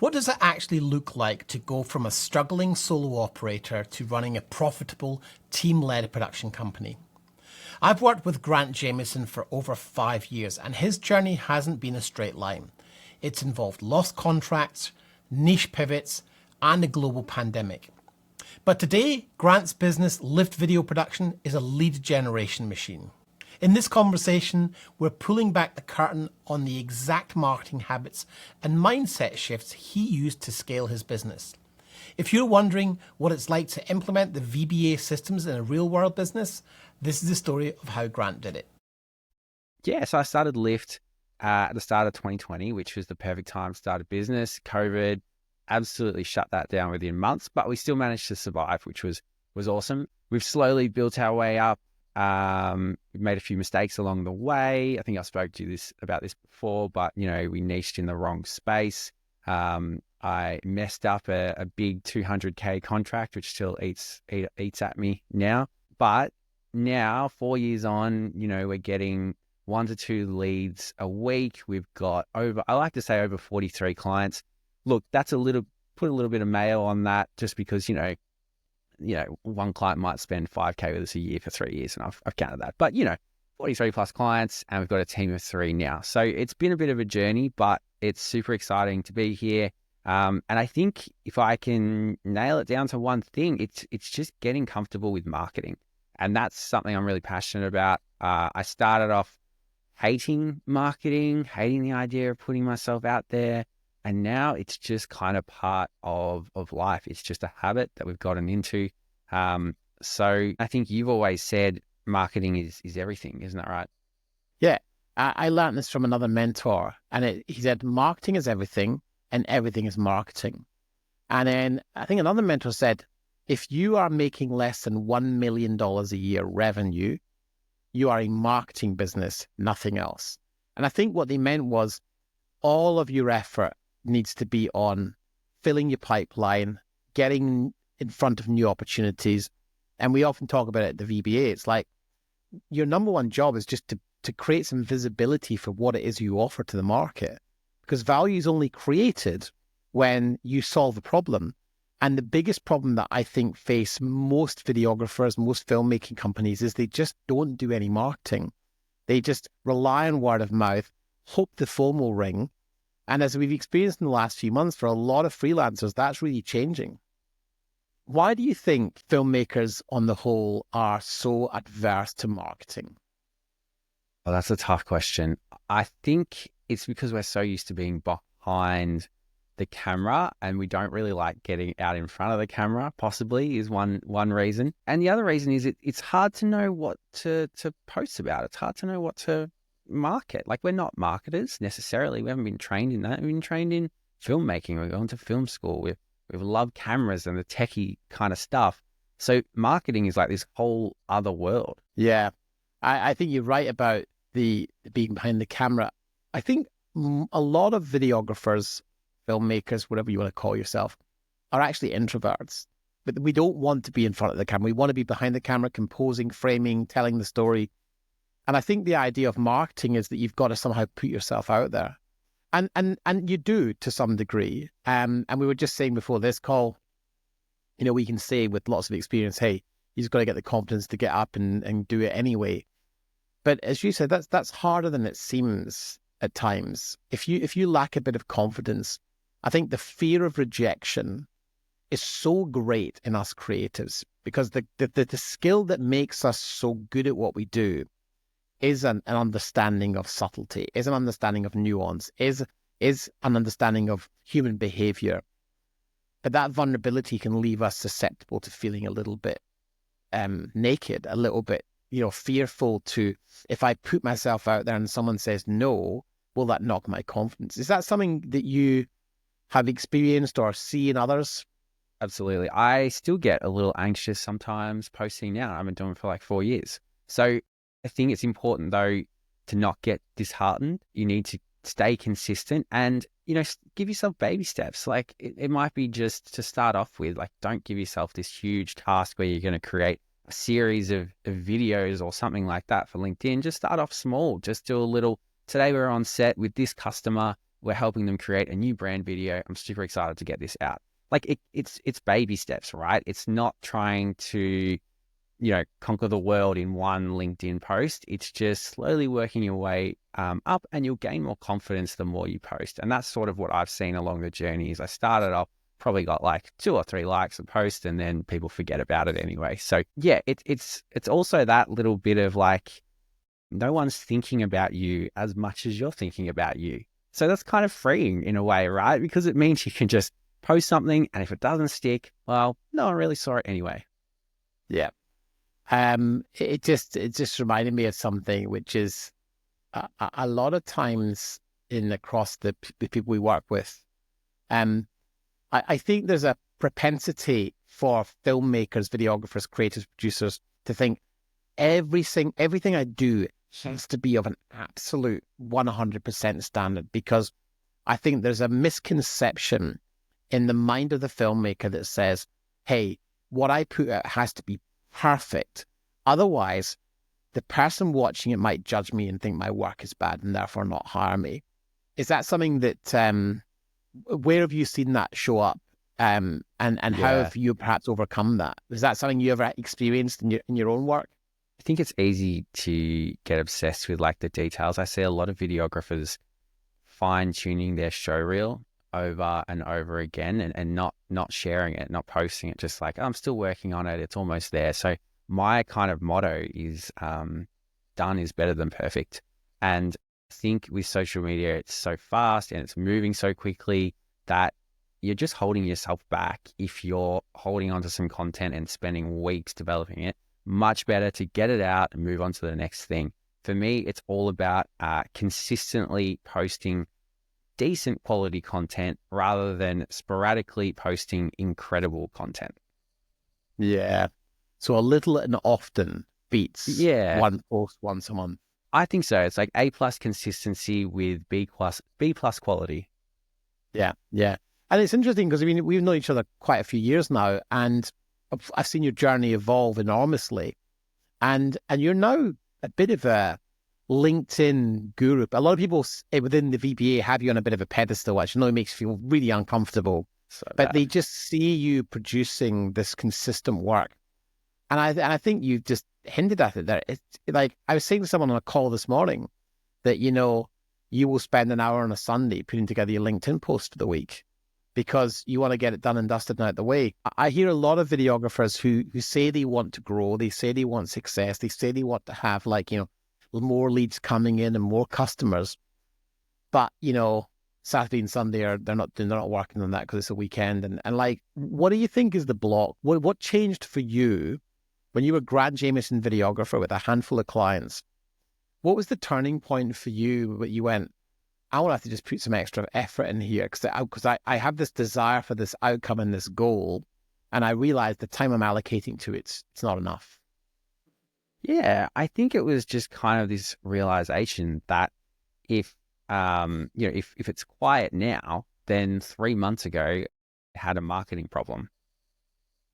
What does it actually look like to go from a struggling solo operator to running a profitable, team-led production company? I've worked with Grant Jamieson for over 5 years, and his journey hasn't been a straight line. It's involved lost contracts, niche pivots, and a global pandemic. But today, Grant's business, Lift Video Production, is a lead generation machine. In this conversation, we're pulling back the curtain on the exact marketing habits and mindset shifts he used to scale his business. If you're wondering what it's like to implement the VBA systems in a real-world business, this is the story of how Grant did it. Yeah, so I started Lyft at the start of 2020, which was the perfect time to start a business. COVID absolutely shut that down within months, but we still managed to survive, which was awesome. We've slowly built our way up. We've made a few mistakes along the way. I think I spoke to you about this before, but we niched in the wrong space. I messed up a big 200K contract, which still eats at me now. But now, 4 years on, we're getting 1 to 2 leads a week. We've got over 43 clients. Look, that's put a little bit of mayo on that, just because, one client might spend 5K with us a year for 3 years, and I've counted that. But, 43 plus clients, and we've got a team of 3 now. So it's been a bit of a journey, but it's super exciting to be here. And I think if I can nail it down to one thing, it's just getting comfortable with marketing. And that's something I'm really passionate about. I started off hating marketing, hating the idea of putting myself out there. And now it's just kind of part of life. It's just a habit that we've gotten into. So I think you've always said marketing is everything, isn't that right? Yeah, I learned this from another mentor, and he said, marketing is everything and everything is marketing. And then I think another mentor said, if you are making less than $1 million a year revenue, you are a marketing business, nothing else. And I think what they meant was all of your effort needs to be on filling your pipeline, getting in front of new opportunities. And we often talk about it at the VBA. It's like your number one job is just to create some visibility for what it is you offer to the market, because value is only created when you solve a problem. And the biggest problem that I think face most videographers, most filmmaking companies, is they just don't do any marketing. They just rely on word of mouth, hope the phone will ring. And as we've experienced in the last few months, for a lot of freelancers, that's really changing. Why do you think filmmakers on the whole are so adverse to marketing? Well, that's a tough question. I think it's because we're so used to being behind the camera, and we don't really like getting out in front of the camera, possibly is one reason. And the other reason is it's hard to know what to post about. It's hard to know what to market. Like, we're not marketers necessarily. We haven't been trained in that. We've been trained in filmmaking. We've gone to film school. We've loved cameras and the techie kind of stuff. So marketing is like this whole other world. Yeah, I think you're right about the being behind the camera. I think a lot of videographers, filmmakers, whatever you want to call yourself, are actually introverts. But we don't want to be in front of the camera. We want to be behind the camera, composing, framing, telling the story. And I think the idea of marketing is that you've got to somehow put yourself out there. And you do to some degree. And we were just saying before this call, we can say with lots of experience, hey, you've got to get the confidence to get up and do it anyway. But as you said, that's harder than it seems at times. If you lack a bit of confidence, I think the fear of rejection is so great in us creatives, because the skill that makes us so good at what we do is an understanding of subtlety, is an understanding of nuance, is an understanding of human behavior. But that vulnerability can leave us susceptible to feeling a little bit naked, a little bit, fearful to, if I put myself out there and someone says no, will that knock my confidence? Is that something that you have experienced or see in others? Absolutely. I still get a little anxious sometimes posting now. I've been doing it for like 4 years. So I think it's important, though, to not get disheartened. You need to stay consistent and, give yourself baby steps. Like it might be just to start off with, like, don't give yourself this huge task where you're going to create a series of videos or something like that for LinkedIn. Just start off small. Just do a little, today we're on set with this customer. We're helping them create a new brand video. I'm super excited to get this out. Like it's baby steps, right? It's not trying to, conquer the world in one LinkedIn post. It's just slowly working your way up, and you'll gain more confidence the more you post. And that's sort of what I've seen along the journey. Is I started off, probably got like 2 or 3 likes a post, and then people forget about it anyway. So yeah, it's also that little bit of like, no one's thinking about you as much as you're thinking about you. So that's kind of freeing in a way, right? Because it means you can just post something, and if it doesn't stick, well, no one really saw it anyway. Yeah. It just reminded me of something, which is a lot of times across the people we work with, I think there's a propensity for filmmakers, videographers, creators, producers to think everything I do has to be of an absolute 100% standard, because I think there's a misconception in the mind of the filmmaker that says, hey, what I put out has to be perfect. Otherwise, the person watching it might judge me and think my work is bad and therefore not hire me. Is that something that, where have you seen that show up? And how have you perhaps overcome that? Is that something you ever experienced in your own work? I think it's easy to get obsessed with like the details. I see a lot of videographers fine tuning their show reel over and over again, and not sharing it, not posting it, just like, oh, I'm still working on it, it's almost there. So my kind of motto is done is better than perfect. And I think with social media, it's so fast and it's moving so quickly that you're just holding yourself back if you're holding onto some content and spending weeks developing it. Much better to get it out and move on to the next thing. For me, it's all about consistently posting decent quality content rather than sporadically posting incredible content. Yeah. So a little and often beats one post once a month. I think so. It's like A+ consistency with B+ quality. Yeah. Yeah. And it's interesting because, I mean, we've known each other quite a few years now, and I've seen your journey evolve enormously. And you're now a bit of a LinkedIn guru. A lot of people within the VBA have you on a bit of a pedestal, which I know makes you feel really uncomfortable. But they just see you producing this consistent work. And I think you've just hinted at it there. It's like, I was saying to someone on a call this morning that, you will spend an hour on a Sunday putting together your LinkedIn post for the week because you want to get it done and dusted and out the way. I hear a lot of videographers who say they want to grow, they say they want success, they say they want to have more leads coming in and more customers. But, Saturday and Sunday they're not working on that because it's a weekend. And like, what do you think is the block? What changed for you when you were Grant Jameson videographer with a handful of clients? What was the turning point for you that you went, I will have to just put some extra effort in here because I have this desire for this outcome and this goal, and I realize the time I'm allocating to it's not enough? Yeah, I think it was just kind of this realization that if it's quiet now, then 3 months ago I had a marketing problem.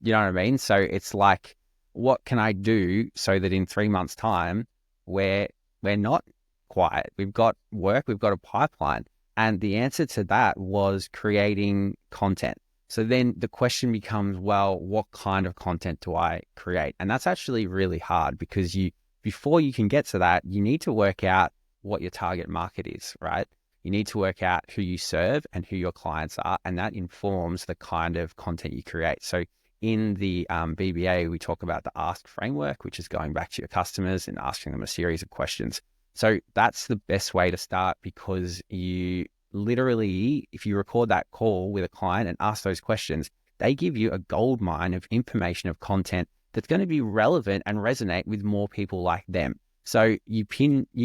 You know what I mean? So it's like, what can I do so that in 3 months' time we're not quiet? We've got work, we've got a pipeline. And the answer to that was creating content. So then the question becomes, well, what kind of content do I create? And that's actually really hard because before you can get to that, you need to work out what your target market is, right? You need to work out who you serve and who your clients are, and that informs the kind of content you create. So in the BBA, we talk about the ask framework, which is going back to your customers and asking them a series of questions. So that's the best way to start, because you literally, if you record that call with a client and ask those questions, they give you a gold mine of information, of content that's going to be relevant and resonate with more people like them. So you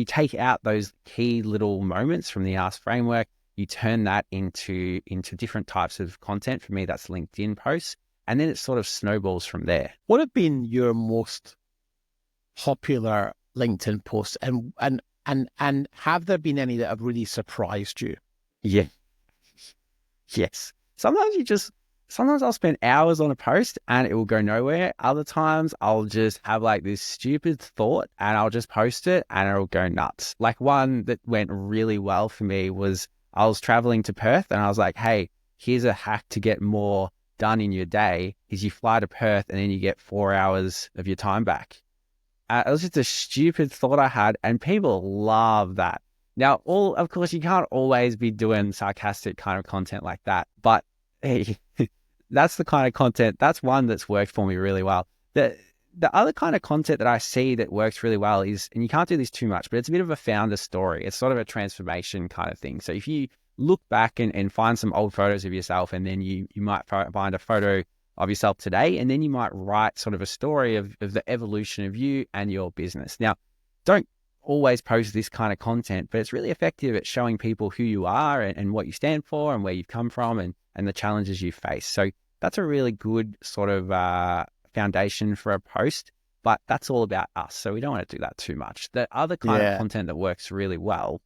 take out those key little moments from the ask framework, you turn that into different types of content. For me, that's LinkedIn posts. And then it sort of snowballs from there. What have been your most popular LinkedIn posts, and have there been any that have really surprised you? Yeah. Yes. Sometimes I'll spend hours on a post and it will go nowhere. Other times I'll just have like this stupid thought and I'll just post it and it'll go nuts. Like one that went really well for me was I was traveling to Perth and I was like, hey, here's a hack to get more done in your day is you fly to Perth and then you get 4 hours of your time back. It was just a stupid thought I had, and people love that. Now, of course, you can't always be doing sarcastic kind of content like that, but hey, that's the kind of content, that's one that's worked for me really well. The other kind of content that I see that works really well is, and you can't do this too much, but it's a bit of a founder story. It's sort of a transformation kind of thing. So if you look back and find some old photos of yourself, and then you might find a photo of yourself today, and then you might write sort of a story of the evolution of you and your business. Now, don't always post this kind of content, but it's really effective at showing people who you are and what you stand for and where you've come from and the challenges you face. So that's a really good sort of foundation for a post, but that's all about us. So we don't want to do that too much. The other kind of content that works really well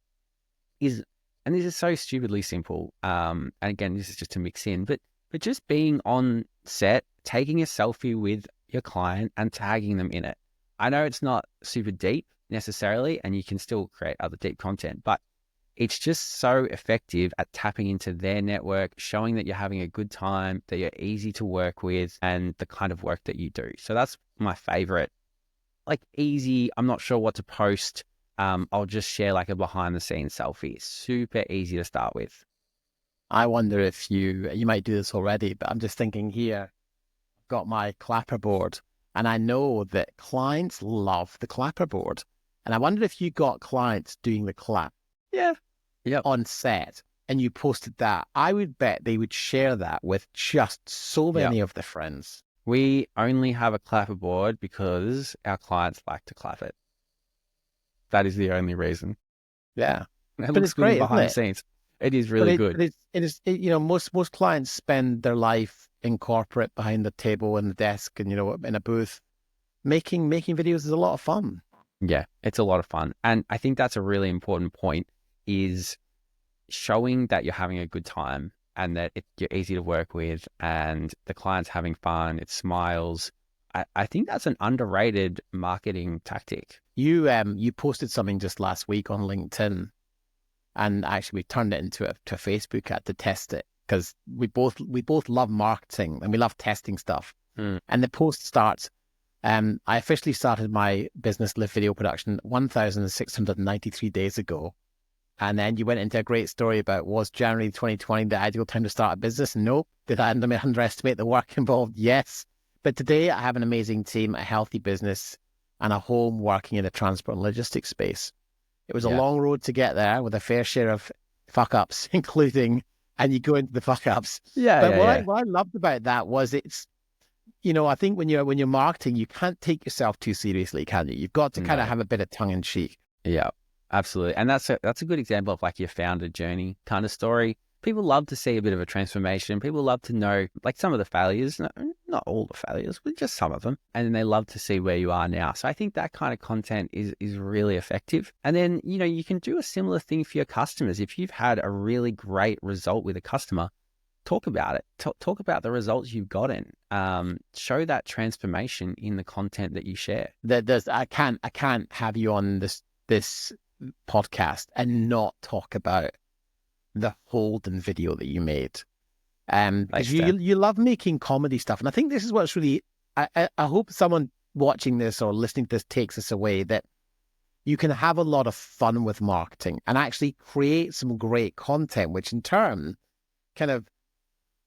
is, and this is so stupidly simple, and again, this is just to mix in, but just being on set, taking a selfie with your client and tagging them in it. I know it's not super deep necessarily, and you can still create other deep content, but it's just so effective at tapping into their network, showing that you're having a good time, that you're easy to work with, and the kind of work that you do. So that's my favorite, like easy. I'm not sure what to post. I'll just share like a behind the scenes selfie. Super easy to start with. I wonder if you might do this already, but I'm just thinking here, I've got my clapperboard, and I know that clients love the clapperboard. And I wonder if you got clients doing the clap on set and you posted that, I would bet they would share that with just so many of their friends. We only have a clapperboard because our clients like to clap it. That is the only reason. Yeah. It looks good behind the scenes. It is really good. But it is, you know, most clients spend their life in corporate behind the table and the desk and, you know, in a booth. Making videos is a lot of fun. Yeah, it's a lot of fun. And I think that's a really important point, is showing that you're having a good time and that you're easy to work with and the client's having fun, it smiles. I think that's an underrated marketing tactic. You posted something just last week on LinkedIn, and actually we turned it into a Facebook ad to test it, because we both love marketing and we love testing stuff. And the post starts, I officially started my business live video production 1,693 days ago. And then you went into a great story about, was January 2020 the ideal time to start a business? Nope. Did I underestimate the work involved? Yes. But today I have an amazing team, a healthy business, and a home working in the transport and logistics space. It was a long road to get there, with a fair share of fuck-ups, including, and you go into the fuck-ups. But what I loved about that was, it's, you know, I think when you're marketing, you can't take yourself too seriously, can you? You've got to kind of have a bit of tongue in cheek. Yeah. Absolutely. And that's a good example of like your founder journey kind of story. People love to see a bit of a transformation. People love to know like some of the failures, not all the failures, but just some of them. And then they love to see where you are now. So I think that kind of content is really effective. And then, you know, you can do a similar thing for your customers. If you've had a really great result with a customer, talk about it. Talk about the results you've gotten. Show that transformation in the content that you share. I can't have you on this podcast and not talk about the Holden video that you made. Because you love making comedy stuff. And I think this is what's really, I hope someone watching this or listening to this takes this away, that you can have a lot of fun with marketing and actually create some great content, which in turn kind of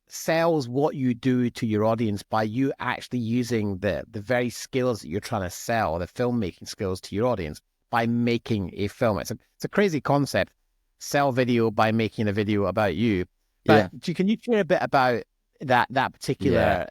sells what you do to your audience by you actually using the very skills that you're trying to sell, the filmmaking skills, to your audience by making a film. It's a crazy concept. Sell video by making a video about you. But can you share a bit about that particular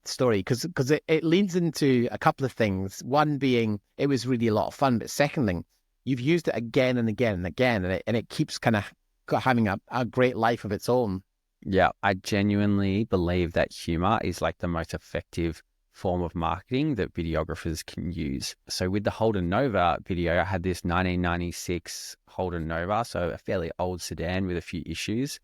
story? Because it leads into a couple of things. One being, it was really a lot of fun. But second thing, you've used it again and again and again, and it keeps kind of having a great life of its own. Yeah, I genuinely believe that humor is like the most effective form of marketing that videographers can use. So with the Holden Nova video, I had this 1996 Holden Nova, so a fairly old sedan with a few issues.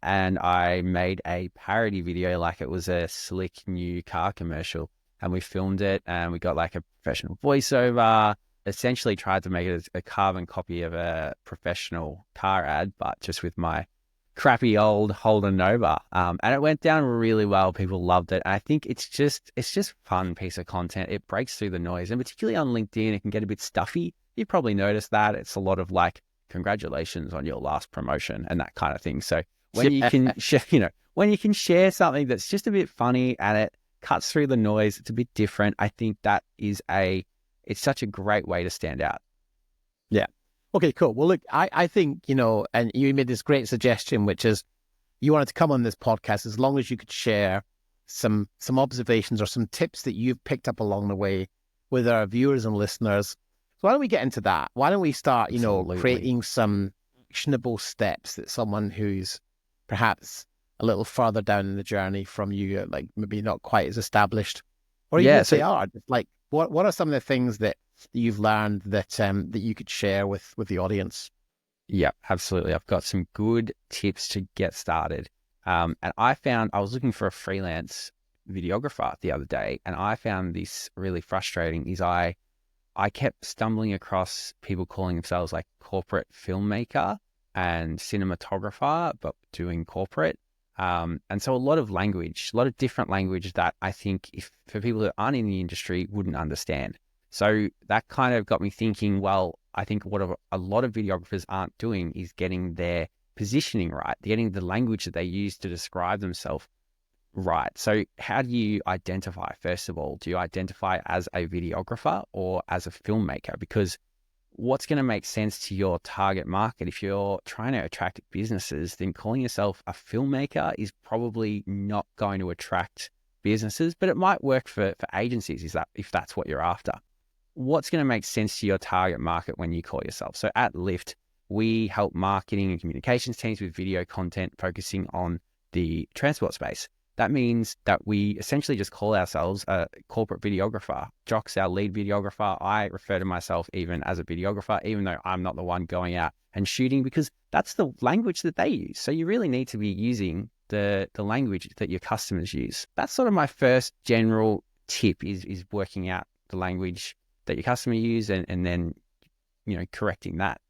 And I made a parody video like it was a slick new car commercial. And we filmed it and we got like a professional voiceover. essentially tried to make it a carbon copy of a professional car ad, but just with my crappy old Holden Nova. And it went down really well. People loved it. And I think it's just fun piece of content. It breaks through the noise, and particularly on LinkedIn, it can get a bit stuffy. You probably noticed that it's a lot of like, congratulations on your last promotion and that kind of thing. So when you can share, when you can share something that's just a bit funny and it cuts through the noise, it's a bit different. I think that is it's such a great way to stand out. Yeah. Okay, cool. Well, look, I think, and you made this great suggestion, which is you wanted to come on this podcast as long as you could share some observations or some tips that you've picked up along the way with our viewers and listeners. So why don't we get into that? Why don't we start, creating some actionable steps that someone who's perhaps a little further down in the journey from you, like maybe not quite as established, or even if they are, like what are some of the things that you've learned that that you could share with the audience? Yeah, absolutely. I've got some good tips to get started. And I was looking for a freelance videographer the other day, and I found this really frustrating is I kept stumbling across people calling themselves like corporate filmmaker and cinematographer, but doing corporate. And so a lot of different language that I think for people that aren't in the industry wouldn't understand. So that kind of got me thinking, well, I think what a lot of videographers aren't doing is getting their positioning right, getting the language that they use to describe themselves right. So how do you identify, first of all? Do you identify as a videographer or as a filmmaker? Because what's going to make sense to your target market, if you're trying to attract businesses, then calling yourself a filmmaker is probably not going to attract businesses, but it might work for agencies if that's what you're after. What's going to make sense to your target market when you call yourself? So at Lift, we help marketing and communications teams with video content focusing on the transport space. That means that we essentially just call ourselves a corporate videographer. Jock's our lead videographer. I refer to myself even as a videographer, even though I'm not the one going out and shooting, because that's the language that they use. So you really need to be using the language that your customers use. That's sort of my first general tip is working out the language that your customer use and then, correcting that.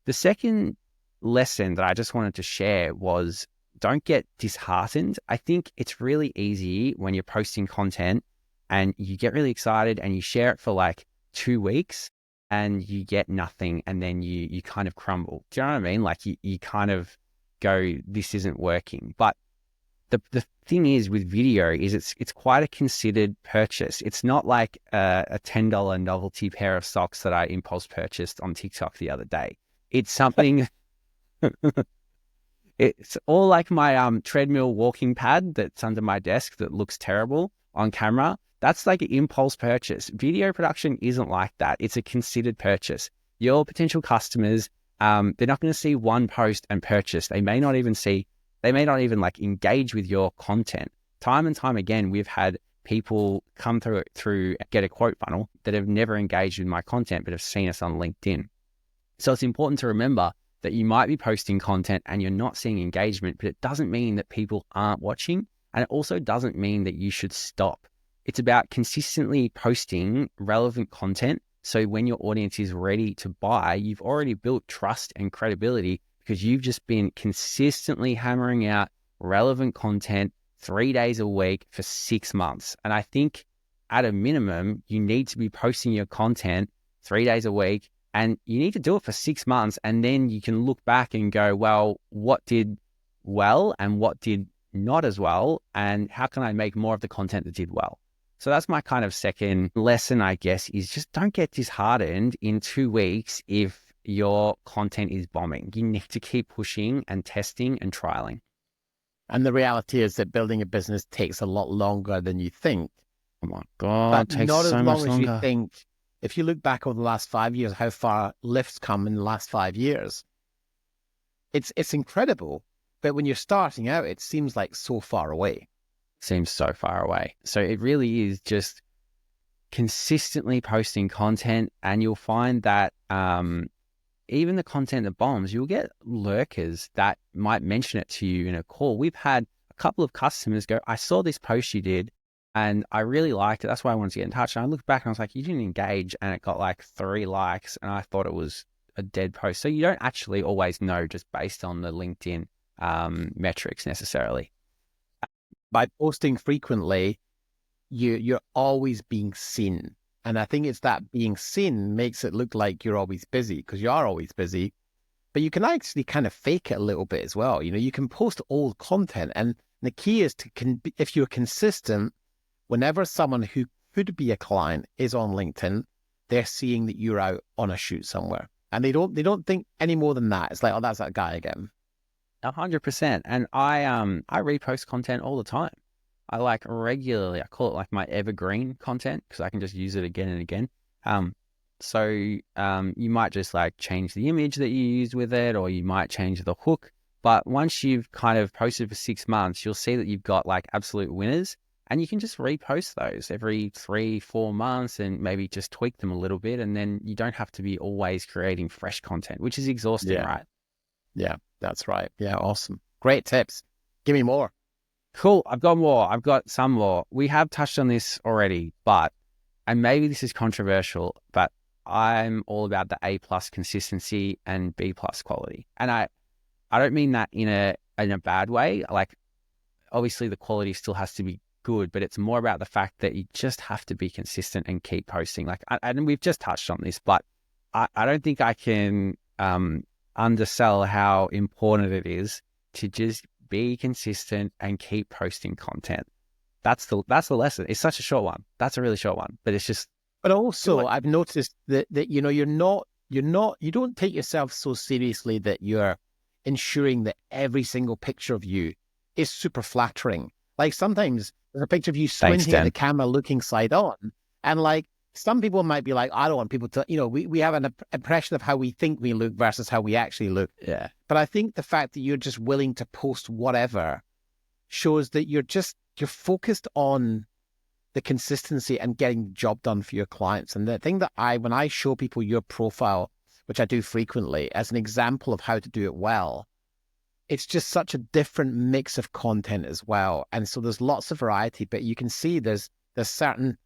The second lesson that I just wanted to share was don't get disheartened. I think it's really easy when you're posting content and you get really excited and you share it for like 2 weeks and you get nothing, and then you kind of crumble. Do you know what I mean? Like you kind of go, this isn't working. But the thing is with video is it's quite a considered purchase. It's not like a $10 novelty pair of socks that I impulse purchased on TikTok the other day. It's something. It's all like my treadmill walking pad that's under my desk that looks terrible on camera. That's like an impulse purchase. Video production isn't like that. It's a considered purchase. Your potential customers, they're not going to see one post and purchase. They may not even like engage with your content. Time and time again, we've had people come through Get a Quote funnel that have never engaged with my content, but have seen us on LinkedIn. So it's important to remember that you might be posting content and you're not seeing engagement, but it doesn't mean that people aren't watching. And it also doesn't mean that you should stop. It's about consistently posting relevant content. So when your audience is ready to buy, you've already built trust and credibility because you've just been consistently hammering out relevant content 3 days a week for 6 months. And I think at a minimum, you need to be posting your content 3 days a week. And you need to do it for 6 months, and then you can look back and go, well, what did well and what did not as well, and how can I make more of the content that did well? So that's my kind of second lesson, I guess, is just don't get disheartened in 2 weeks if your content is bombing. You need to keep pushing and testing and trialing. And the reality is that building a business takes a lot longer than you think. Oh my God, it takes not so as much long as longer. you think. If you look back over the last 5 years, how far Lift's come in the last 5 years, it's incredible. But when you're starting out, it seems like so far away. Seems so far away. So it really is just consistently posting content, and you'll find that even the content that bombs, you'll get lurkers that might mention it to you in a call. We've had a couple of customers go, I saw this post you did, And I really liked it. That's why I wanted to get in touch. And I looked back and I was like, you didn't engage, and it got like 3 likes, and I thought it was a dead post. So you don't actually always know just based on the LinkedIn metrics necessarily. By posting frequently, you're always being seen. And I think it's that being seen makes it look like you're always busy, because you are always busy. But you can actually kind of fake it a little bit as well. You know, you can post old content. And the key is if you're consistent, whenever someone who could be a client is on LinkedIn, they're seeing that you're out on a shoot somewhere. And they don't think any more than that. It's like, oh, that's that guy again. 100%. And I repost content all the time. I like regularly, I call it like my evergreen content, because I can just use it again and again. So you might just like change the image that you use with it, or you might change the hook. But once you've kind of posted for 6 months, you'll see that you've got like absolute winners, and you can just repost those every 3-4 months and maybe just tweak them a little bit. And then you don't have to be always creating fresh content, which is exhausting, right? Yeah, that's right. Yeah, awesome. Great tips. Give me more. Cool. I've got more. I've got some more. We have touched on this already, and maybe this is controversial, but I'm all about the A+ consistency and B+ quality. And I don't mean that in a bad way. Like, obviously the quality still has to be good, but it's more about the fact that you just have to be consistent and keep posting. Like, and we've just touched on this, but I don't think I can undersell how important it is to just be consistent and keep posting content. That's the lesson. It's such a short one. That's a really short one, but it's just. But also, I've noticed that you know, you don't take yourself so seriously that you're ensuring that every single picture of you is super flattering. Like, sometimes there's a picture of you squinting at the camera looking side on, and like, some people might be like, I don't want people to, you know, we have an impression of how we think we look versus how we actually look. Yeah. But I think the fact that you're just willing to post whatever shows that you're focused on the consistency and getting the job done for your clients. And the thing that when I show people your profile, which I do frequently, as an example of how to do it well, it's just such a different mix of content as well. And so there's lots of variety, but you can see there's certain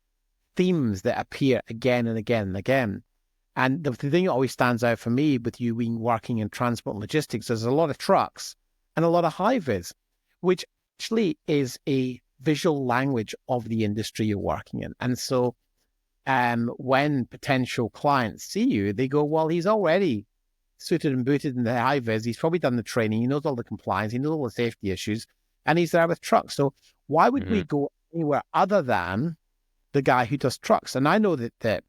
themes that appear again and again and again. And the thing that always stands out for me with you being working in transport and logistics, there's a lot of trucks and a lot of High-Vis, which actually is a visual language of the industry you're working in. And so when potential clients see you, they go, well, he's already suited and booted in the High-Vis. He's probably done the training. He knows all the compliance. He knows all the safety issues. And he's there with trucks. So why would we go anywhere other than the guy who does trucks? And I know that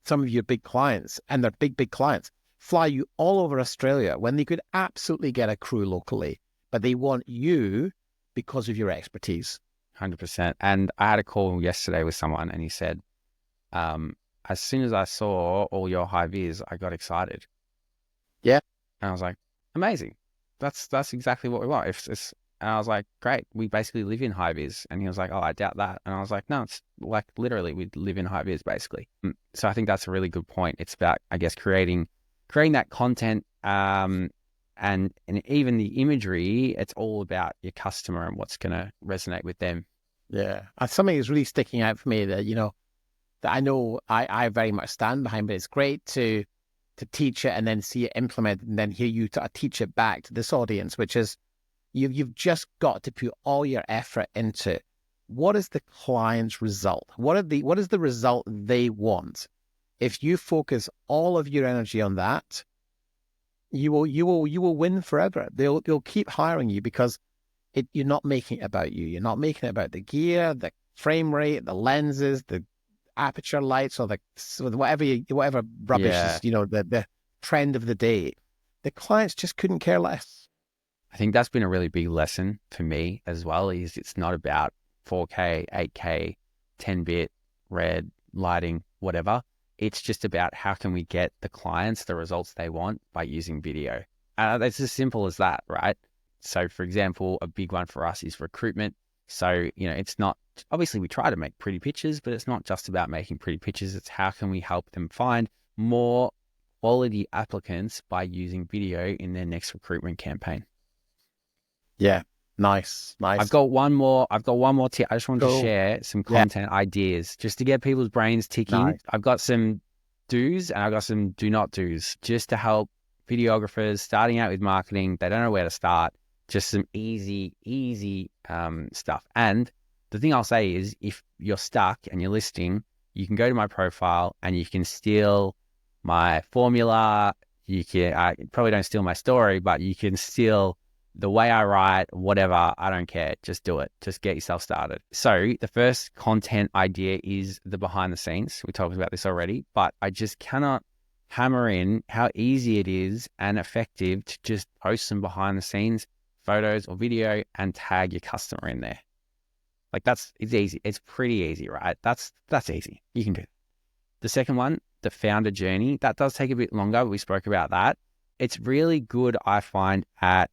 some of your big clients, and they're big clients, fly you all over Australia when they could absolutely get a crew locally, but they want you because of your expertise. 100%. And I had a call yesterday with someone, and he said, as soon as I saw all your High-Vis, I got excited. Yeah. And I was like, amazing. That's exactly what we want. And I was like, great. We basically live in High-Vis. And he was like, oh, I doubt that. And I was like, no, it's like literally we live in High-Vis basically. So I think that's a really good point. It's about, I guess, creating that content, and even the imagery. It's all about your customer and what's going to resonate with them. Yeah. Something is really sticking out for me that, you know, that I know I very much stand behind, but it's great to teach it and then see it implemented and then hear you teach it back to this audience, which is, you've just got to put all your effort into what is the client's result? What is the result they want? If you focus all of your energy on that, you will win forever. They'll keep hiring you because you're not making it about you. You're not making it about the gear, the frame rate, the lenses, the aperture lights, or whatever rubbish is, you know, the trend of the day. The clients just couldn't care less. I think that's been a really big lesson for me as well, is it's not about 4K, 8K, 10-bit, red, lighting, whatever. It's just about how can we get the clients the results they want by using video. It's as simple as that, right? So, for example, a big one for us is recruitment. So, you know, it's not, obviously we try to make pretty pictures, but it's not just about making pretty pictures. It's how can we help them find more quality applicants by using video in their next recruitment campaign. Yeah, Nice. I've got one more tip. I just wanted to Cool. share some Yeah. content ideas just to get people's brains ticking. Nice. I've got some do's and I've got some do not do's just to help videographers starting out with marketing. They don't know where to start. Just some easy stuff. And the thing I'll say is, if you're stuck and you're listening, you can go to my profile and you can steal my formula. You can, I probably don't steal my story, but you can steal the way I write, whatever. I don't care. Just do it. Just get yourself started. So the first content idea is the behind the scenes. We talked about this already, but I just cannot hammer in how easy it is and effective to just post some behind the scenes photos or video and tag your customer in there. Like it's easy. It's pretty easy, right? That's easy. You can do it. The second one, the founder journey, that does take a bit longer. We spoke about that. It's really good, I find, at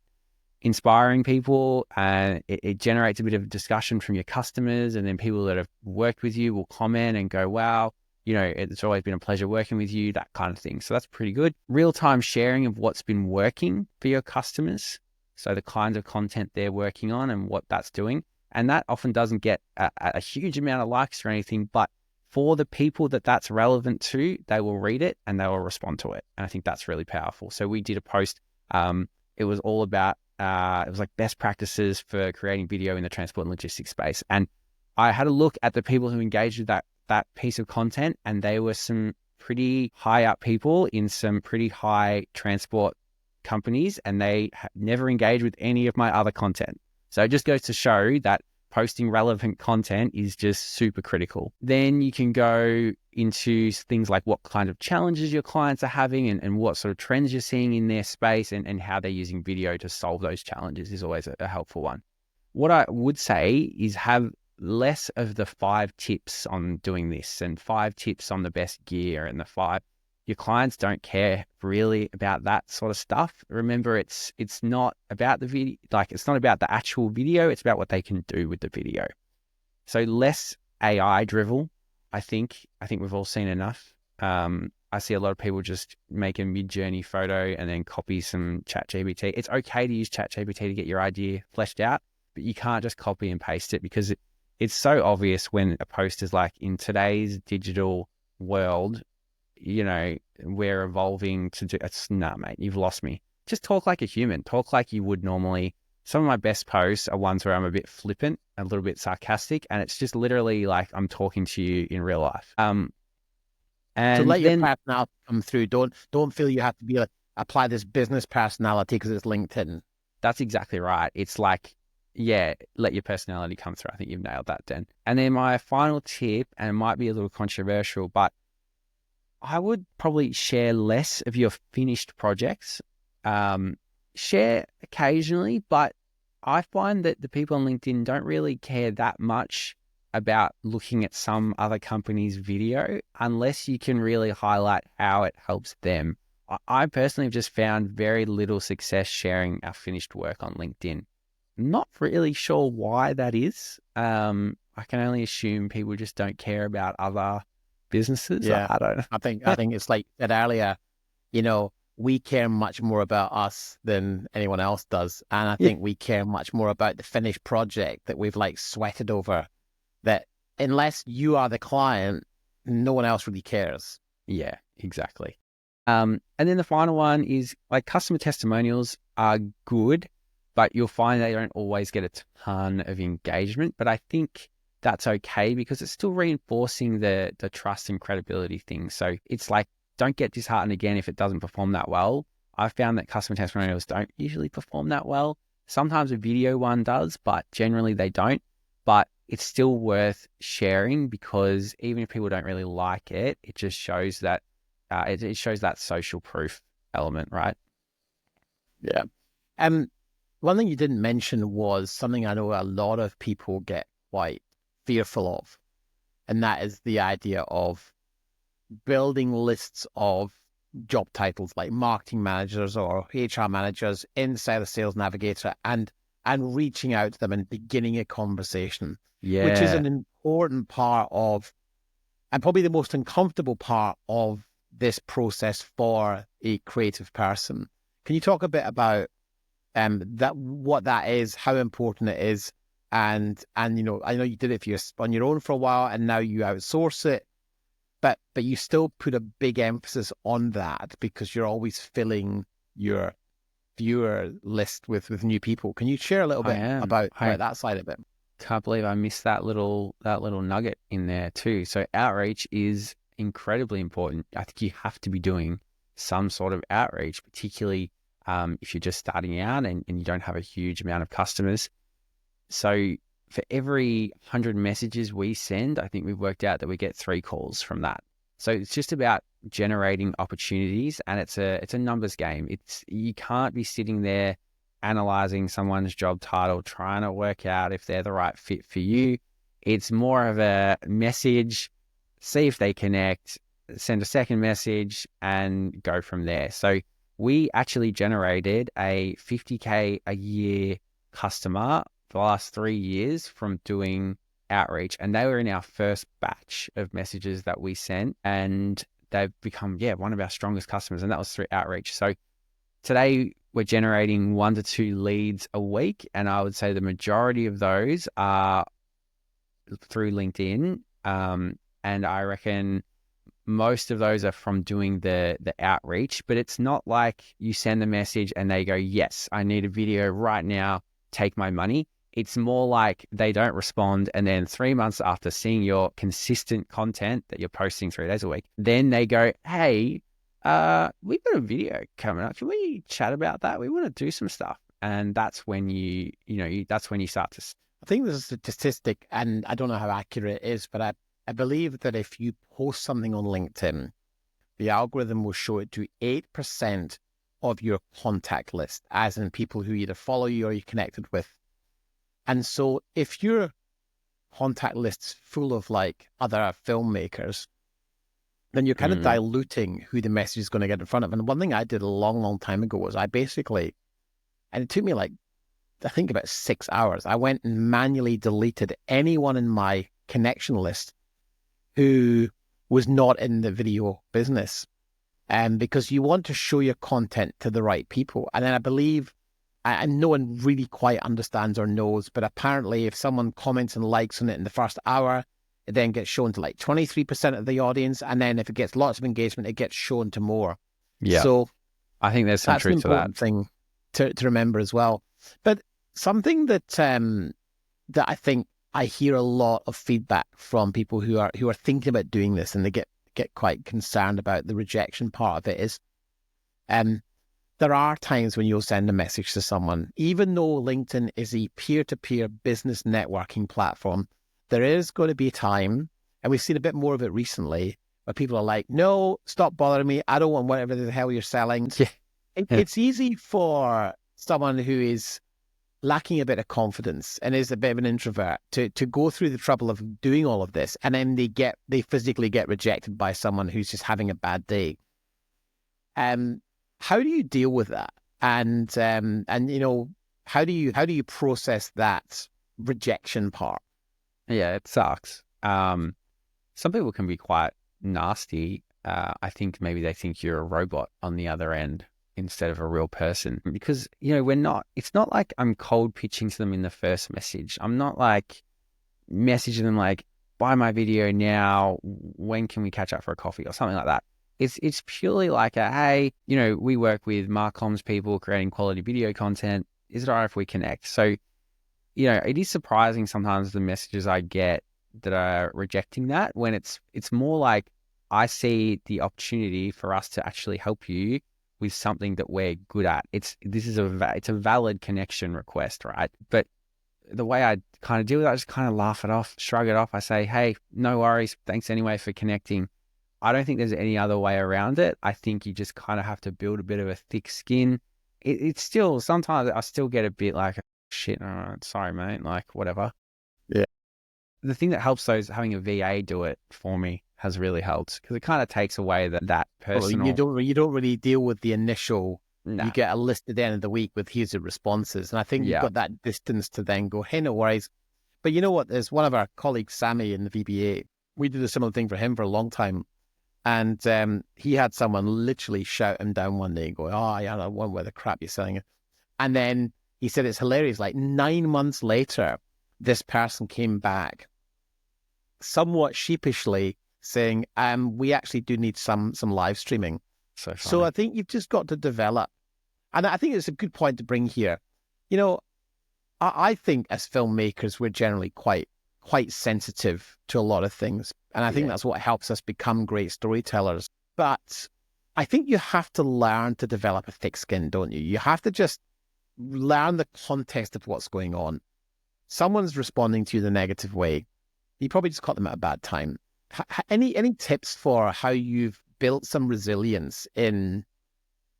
inspiring people, and it generates a bit of discussion from your customers, and then people that have worked with you will comment and go, wow, it's always been a pleasure working with you, that kind of thing. So that's pretty good. Real-time sharing of what's been working for your customers. So the kinds of content they're working on and what that's doing. And that often doesn't get a huge amount of likes or anything, but for the people that's relevant to, they will read it and they will respond to it. And I think that's really powerful. So we did a post. It was all about, it was like best practices for creating video in the transport and logistics space. And I had a look at the people who engaged with that piece of content, and they were some pretty high up people in some pretty high transport companies, and they never engaged with any of my other content. So it just goes to show that posting relevant content is just super critical. Then you can go into things like what kind of challenges your clients are having, and what sort of trends you're seeing in their space, and how they're using video to solve those challenges is always a helpful one. What I would say is have less of the 5 tips on doing this and 5 tips on the best gear and the 5. Your clients don't care really about that sort of stuff. Remember, it's not about the video, like it's not about the actual video, it's about what they can do with the video. So less AI drivel. I think we've all seen enough. I see a lot of people just make a mid-journey photo and then copy some ChatGPT. It's okay to use ChatGPT to get your idea fleshed out, but you can't just copy and paste it, because it's so obvious when a post is like, in today's digital world, we're evolving to do, nah, mate, you've lost me. Just talk like a human, talk like you would normally. Some of my best posts are ones where I'm a bit flippant, a little bit sarcastic, and it's just literally like I'm talking to you in real life. And so let your personality come through. Don't feel you have to be apply this business personality because it's LinkedIn. That's exactly right. It's like, yeah, let your personality come through. I think you've nailed that, Den. And then my final tip, and it might be a little controversial, but I would probably share less of your finished projects. Share occasionally, but I find that the people on LinkedIn don't really care that much about looking at some other company's video unless you can really highlight how it helps them. I personally have just found very little success sharing our finished work on LinkedIn. Not really sure why that is. I can only assume people just don't care about other businesses. Yeah, I don't know. I think it's like I said earlier, we care much more about us than anyone else does. And I think we care much more about the finished project that we've like sweated over, that unless you are the client, no one else really cares. Yeah, exactly. And then the final one is like customer testimonials are good, but you'll find they don't always get a ton of engagement. But I think that's okay, because it's still reinforcing the trust and credibility thing. So it's like, don't get disheartened again if it doesn't perform that well. I've found that customer testimonials don't usually perform that well. Sometimes a video one does, but generally they don't. But it's still worth sharing, because even if people don't really like it, it just shows that it shows that social proof element, right? Yeah. One thing you didn't mention was something I know a lot of people get quite fearful of, and that is the idea of building lists of job titles like marketing managers or HR managers inside a Sales Navigator, and reaching out to them and beginning a conversation, which is an important part of, and probably the most uncomfortable part of this process for a creative person. Can you talk a bit about that what that is, how important it is, and you know, I know you did it for on your own for a while, and now you outsource it, but you still put a big emphasis on that because you're always filling your viewer list with new people. Can you share a little bit about that side of it? Can't believe I missed that little nugget in there too. So outreach is incredibly important. I think you have to be doing some sort of outreach, particularly if you're just starting out and you don't have a huge amount of customers. So for every 100 messages we send, I think we've worked out that we get 3 calls from that. So it's just about generating opportunities, and it's a numbers game. You can't be sitting there analyzing someone's job title, trying to work out if they're the right fit for you. It's more of a message, see if they connect, send a second message, and go from there. So we actually generated a 50K a year customer for the last 3 years from doing outreach, and they were in our first batch of messages that we sent, and they've become one of our strongest customers, and that was through outreach. So today we're generating 1 to 2 leads a week, and I would say the majority of those are through LinkedIn, and I reckon most of those are from doing the outreach. But it's not like you send the message and they go, yes, I need a video right now, take my money. It's more like they don't respond, and then 3 months after seeing your consistent content that you're posting 3 days a week, then they go, hey, we've got a video coming up. Can we chat about that? We want to do some stuff. And that's when that's when you start to... I think there's a statistic, and I don't know how accurate it is, but I believe that if you post something on LinkedIn, the algorithm will show it to 8% of your contact list, as in people who either follow you or you're connected with. And so if your contact list's full of like other filmmakers, then you're kind of diluting who the message is going to get in front of. And one thing I did a long, long time ago was I basically, and it took me like, I think about 6 hours, I went and manually deleted anyone in my connection list who was not in the video business. Because you want to show your content to the right people. And then I believe, and no one really quite understands or knows, but apparently if someone comments and likes on it in the first hour, it then gets shown to like 23% of the audience. And then if it gets lots of engagement, it gets shown to more. Yeah. So I think there's some truth to that. That's an important thing to remember as well. But something that that I think I hear a lot of feedback from people who are thinking about doing this, and they get quite concerned about the rejection part of it, is there are times when you'll send a message to someone, even though LinkedIn is a peer-to-peer business networking platform, there is going to be a time, and we've seen a bit more of it recently, where people are like, no, stop bothering me. I don't want whatever the hell you're selling. Yeah. It's easy for someone who is lacking a bit of confidence and is a bit of an introvert to go through the trouble of doing all of this, and then they physically get rejected by someone who's just having a bad day. How do you deal with that? And you know, how do you process that rejection part? Yeah, it sucks. Some people can be quite nasty. I think maybe they think you're a robot on the other end instead of a real person, because, you know, it's not like I'm cold pitching to them in the first message. I'm not like messaging them like, buy my video now, when can we catch up for a coffee or something like that. It's purely like hey, you know, we work with Marcoms people creating quality video content. Is it all right if we connect? So, you know, it is surprising sometimes the messages I get that are rejecting that, when it's more like, I see the opportunity for us to actually help you with something that we're good at. It's a valid connection request, right? But the way I kind of deal with that, I just kind of laugh it off, shrug it off. I say, hey, no worries. Thanks anyway for connecting. I don't think there's any other way around it. I think you just kind of have to build a bit of a thick skin. It's still, sometimes I still get a bit like, shit, sorry, mate, like whatever. Yeah. The thing that helps those, having a VA do it for me has really helped, because it kind of takes away that personal... You don't really deal with the initial... No. You get a list at the end of the week with here's the responses. And I think you've got that distance to then go, hey, no worries. But you know what? There's one of our colleagues, Sammy, in the VBA. We did a similar thing for him for a long time. And he had someone literally shout him down one day and go, oh, yeah, I want where the crap you're selling it. And then he said it's hilarious. Like 9 months later, this person came back somewhat sheepishly saying, we actually do need some live streaming. So funny. So I think you've just got to develop. And I think it's a good point to bring here. You know, I think as filmmakers, we're generally quite sensitive to a lot of things. And I think that's what helps us become great storytellers. But I think you have to learn to develop a thick skin, don't you? You have to just learn the context of what's going on. Someone's responding to you in a negative way. You probably just caught them at a bad time. Any tips for how you've built some resilience in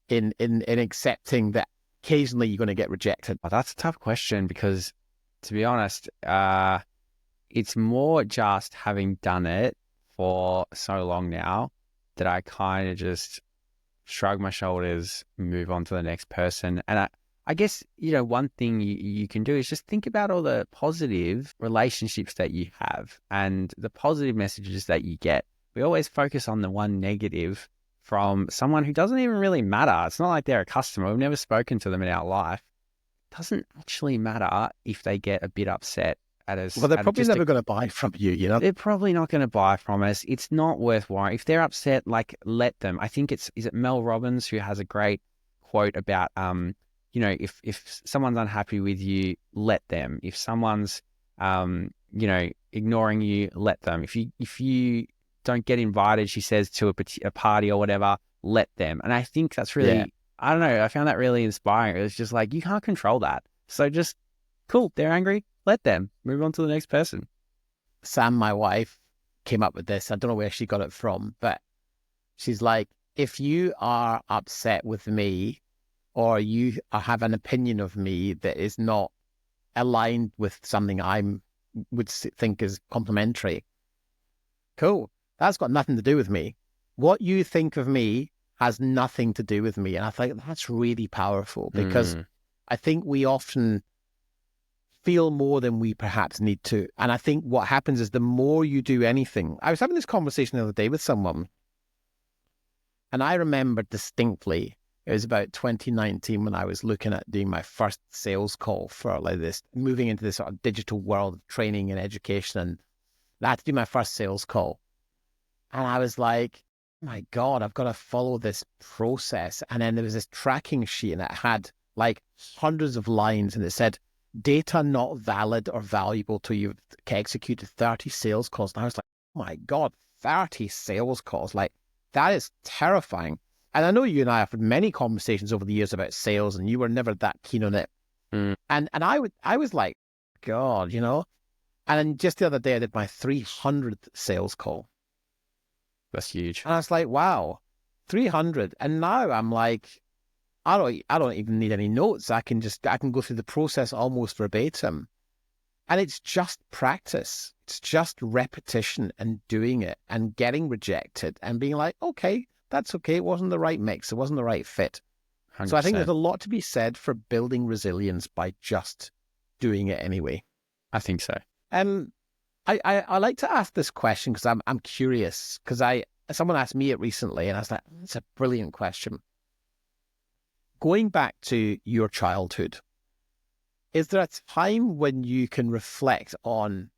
accepting that occasionally you're going to get rejected? Well, that's a tough question because, to be honest, it's more just having done it for so long now that I kind of just shrug my shoulders, move on to the next person. And I guess, you know, one thing you can do is just think about all the positive relationships that you have and the positive messages that you get. We always focus on the one negative from someone who doesn't even really matter. It's not like they're a customer. We've never spoken to them in our life. It doesn't actually matter if they get a bit upset at us. Well, they're probably never going to buy from you, you know? They're probably not going to buy from us. It's not worth worrying. If they're upset, like, let them. I think is it Mel Robbins who has a great quote about, you know, if someone's unhappy with you, let them. If someone's, you know, ignoring you, let them. If you don't get invited, she says, to a party or whatever, let them. And I think that's really, I don't know, I found that really inspiring. It was just like, you can't control that. So just, cool, they're angry, let them. Move on to the next person. Sam, my wife, came up with this. I don't know where she got it from, but she's like, if you are upset with me or you have an opinion of me that is not aligned with something I would think is complimentary, cool. That's got nothing to do with me. What you think of me has nothing to do with me. And I think that's really powerful because I think we often feel more than we perhaps need to. And I think what happens is the more you do anything. I was having this conversation the other day with someone, and I remember distinctly, it was about 2019 when I was looking at doing my first sales call for like this, moving into this sort of digital world of training and education. And I had to do my first sales call. And I was like, my God, I've got to follow this process. And then there was this tracking sheet and it had like hundreds of lines and it said, data not valid or valuable till you've executed 30 sales calls. And I was like, oh my God, 30 sales calls. Like, that is terrifying. And I know you and I have had many conversations over the years about sales and you were never that keen on it. And I was like, God, you know. And then just the other day I did my 300th sales call. That's huge. And I was like, wow, 300. And now I'm like, I don't even need any notes. I can go through the process almost verbatim. And it's just practice. It's just repetition and doing it and getting rejected and being like, okay, that's okay. It wasn't the right mix. It wasn't the right fit. 100%. So I think there's a lot to be said for building resilience by just doing it anyway. I think so. I like to ask this question because I'm curious, because someone asked me it recently and I was like, it's a brilliant question. Going back to your childhood, is there a time when you can reflect on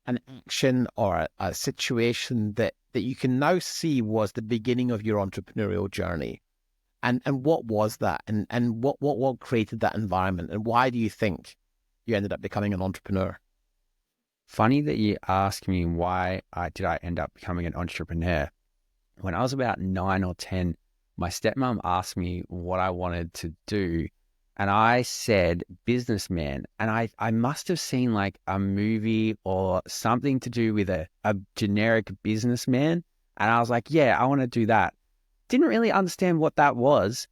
an action or a situation that you can now see was the beginning of your entrepreneurial journey? And what was that? And what created that environment? And why do you think you ended up becoming an entrepreneur? Funny that you ask me why did I end up becoming an entrepreneur. When I was about 9 or 10, my stepmom asked me what I wanted to do. And I said businessman. And I must have seen like a movie or something to do with a generic businessman. And I was like, yeah, I want to do that. Didn't really understand what that was.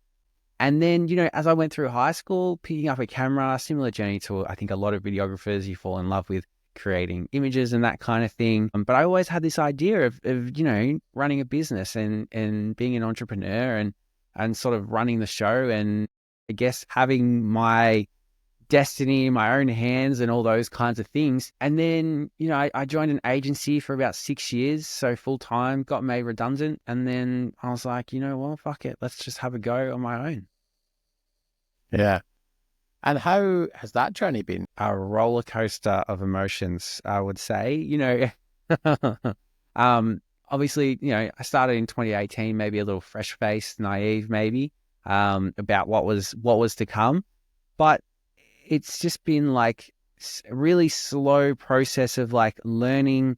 And then, you know, as I went through high school, picking up a camera, similar journey to, I think, a lot of videographers, you fall in love with creating images and that kind of thing. But I always had this idea of you know, running a business and being an entrepreneur and sort of running the show and I guess having my destiny in my own hands and all those kinds of things. And then, you know, I joined an agency for about 6 years, so full time, got made redundant. And then I was like, you know what, fuck it, let's just have a go on my own. Yeah. And how has that journey been? A roller coaster of emotions, I would say. Obviously, I started in 2018, maybe a little fresh faced, naive, maybe, about what was to come. But it's just been like a really slow process of like learning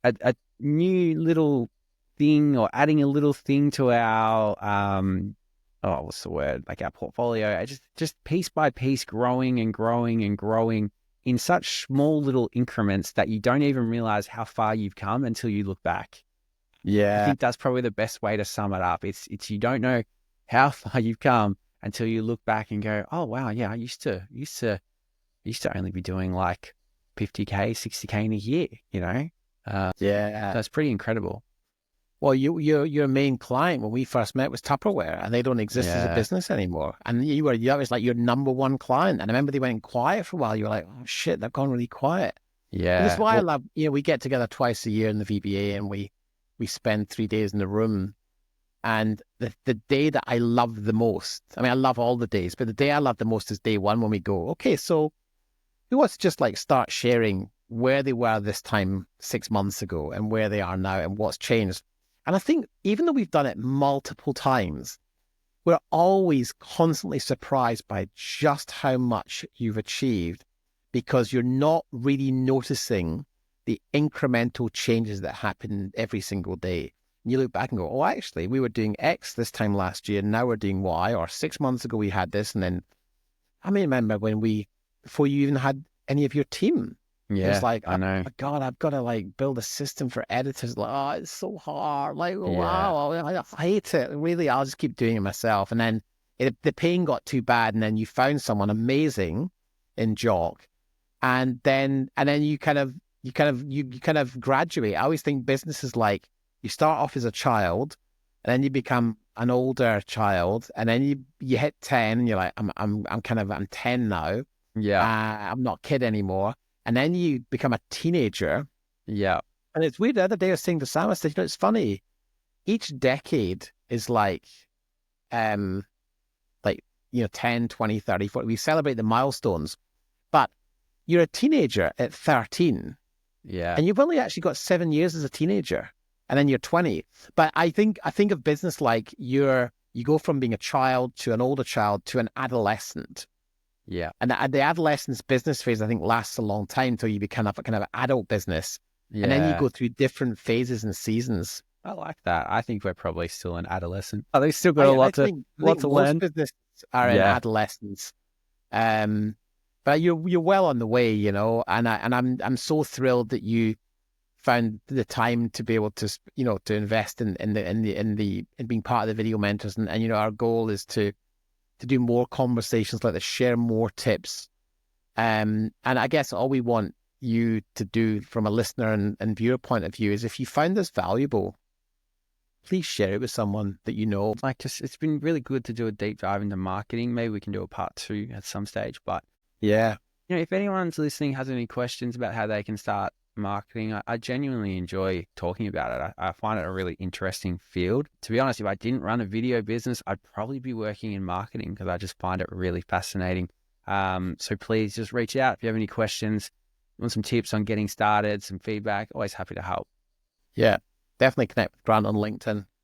a new little thing or adding a little thing to our what's the word? Like our portfolio. I just piece by piece growing and growing and growing in such small little increments that you don't even realize how far you've come until you look back. I Yeah. think that's probably the best way to sum it up. It's you don't know how far you've come until you look back and go, oh wow, yeah, I used to only be doing like 50K, 60K in a year, Yeah. so it's pretty incredible. Well, your main client when we first met was Tupperware, and they don't exist as a Yeah. business anymore. And that was like your number one client. And I remember they went quiet for a while. You were like, oh shit, they've gone really quiet. And this is Yeah. why I Well, love, we get together twice a year in the VBA, and we spend 3 days in the room. And the day that I love the most, I mean, I love all the days, but the day I love the most is day one when we go, okay, so who wants to just like start sharing where they were this time 6 months ago and where they are now and what's changed? And I think even though we've done it multiple times, we're always constantly surprised by just how much you've achieved because you're not really noticing the incremental changes that happen every single day. And you look back and go, oh, actually, we were doing X this time last year, and now we're doing Y, or 6 months ago we had this. And then I mean, remember before you even had any of your team, it was yeah, like, I oh know. my God, I've got to like build a system for editors. Like, oh, it's so hard. Like, Yeah. wow, I hate it. Really, I'll just keep doing it myself. And then the pain got too bad. And then you found someone amazing in Jock. And then you kind of graduate. I always think business is like you start off as a child and then you become an older child, and then you hit 10 and you're like, I'm 10 now. Yeah. I'm not a kid anymore. And then you become a teenager. Yeah. And it's weird. The other day I was saying to Sam, I said, it's funny. Each decade is um, like, 10, 20, 30, 40. We celebrate the milestones, but you're a teenager at 13 Yeah. and you've only actually got 7 years as a teenager, and then you're 20. But I think of business like you go from being a child to an older child to an adolescent. Yeah. And the adolescence business phase, I think, lasts a long time until you become a kind of adult business. And then you Yeah. go through different phases and seasons. I like that. I think we're probably still an adolescent. Oh, they've still got a I, lot I to think I lot think to most learn. businesses are in Yeah. adolescence. Um, but you're well on the way, and I'm so thrilled that you found the time to be able to to invest in being part of the video mentors, and our goal is to do more conversations like this, share more tips. And I guess all we want you to do from a listener and viewer point of view is if you found this valuable, please share it with someone that you know. Like, just it's been really good to do a deep dive into marketing. Maybe we can do a part 2 at some stage. But Yeah. if anyone's listening has any questions about how they can start marketing, I genuinely enjoy talking about it. I find it a really interesting field. To be honest, if I didn't run a video business, I'd probably be working in marketing because I just find it really fascinating. So please just reach out if you have any questions, want some tips on getting started, some feedback. Always happy to help. Yeah. Definitely connect with Grant on LinkedIn.